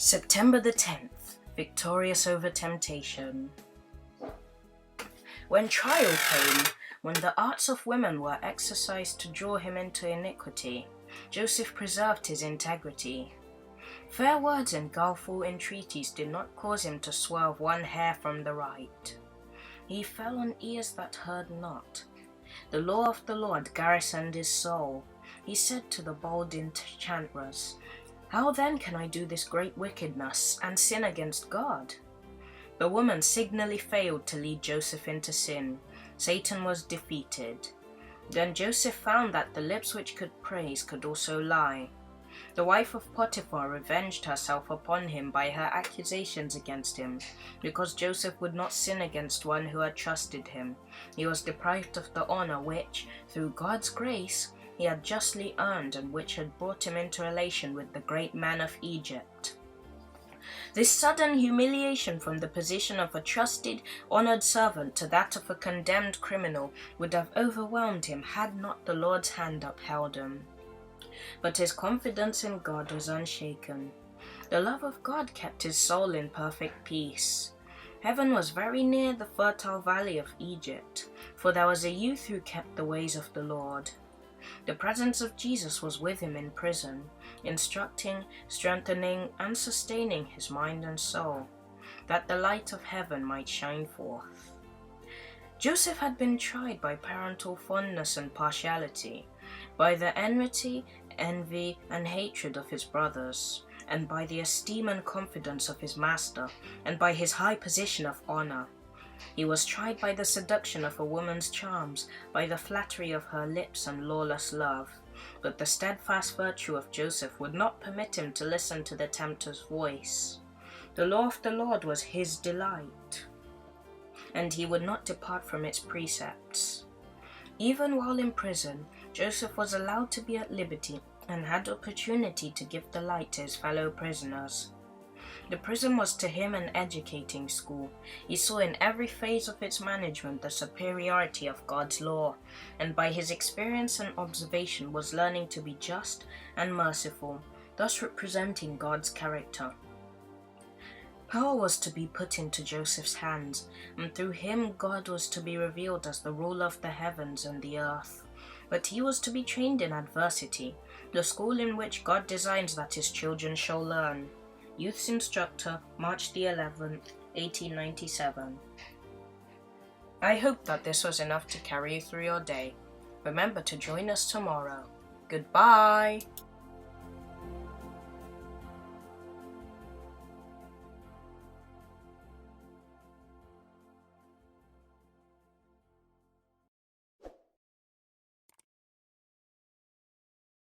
September the 10th, victorious over temptation. When trial came, when the arts of women were exercised to draw him into iniquity, Joseph preserved his integrity. Fair words and guileful entreaties did not cause him to swerve one hair from the right. He fell on ears that heard not. The law of the Lord garrisoned his soul. He said to the bold enchantress, "How then can I do this great wickedness and sin against God?" The woman signally failed to lead Joseph into sin. Satan was defeated. Then Joseph found that the lips which could praise could also lie. The wife of Potiphar revenged herself upon him by her accusations against him. Because Joseph would not sin against one who had trusted him, he was deprived of the honor which, through God's grace, he had justly earned and which had brought him into relation with the great man of Egypt. This sudden humiliation from the position of a trusted, honored servant to that of a condemned criminal would have overwhelmed him had not the Lord's hand upheld him. But his confidence in God was unshaken. The love of God kept his soul in perfect peace. Heaven was very near the fertile valley of Egypt, for there was a youth who kept the ways of the Lord. The presence of Jesus was with him in prison, instructing, strengthening, and sustaining his mind and soul, that the light of heaven might shine forth. Joseph had been tried by parental fondness and partiality, by the enmity, envy, and hatred of his brothers, and by the esteem and confidence of his master, and by his high position of honor. He was tried by the seduction of a woman's charms, by the flattery of her lips and lawless love. But the steadfast virtue of Joseph would not permit him to listen to the tempter's voice. The law of the Lord was his delight, and he would not depart from its precepts. Even while in prison, Joseph was allowed to be at liberty and had opportunity to give the light to his fellow prisoners. The prison was to him an educating school. He saw in every phase of its management the superiority of God's law, and by his experience and observation was learning to be just and merciful, thus representing God's character. Power was to be put into Joseph's hands, and through him God was to be revealed as the ruler of the heavens and the earth. But he was to be trained in adversity, the school in which God designs that his children shall learn. Youth's Instructor, March the 11th, 1897. I hope that this was enough to carry you through your day. Remember to join us tomorrow. Goodbye!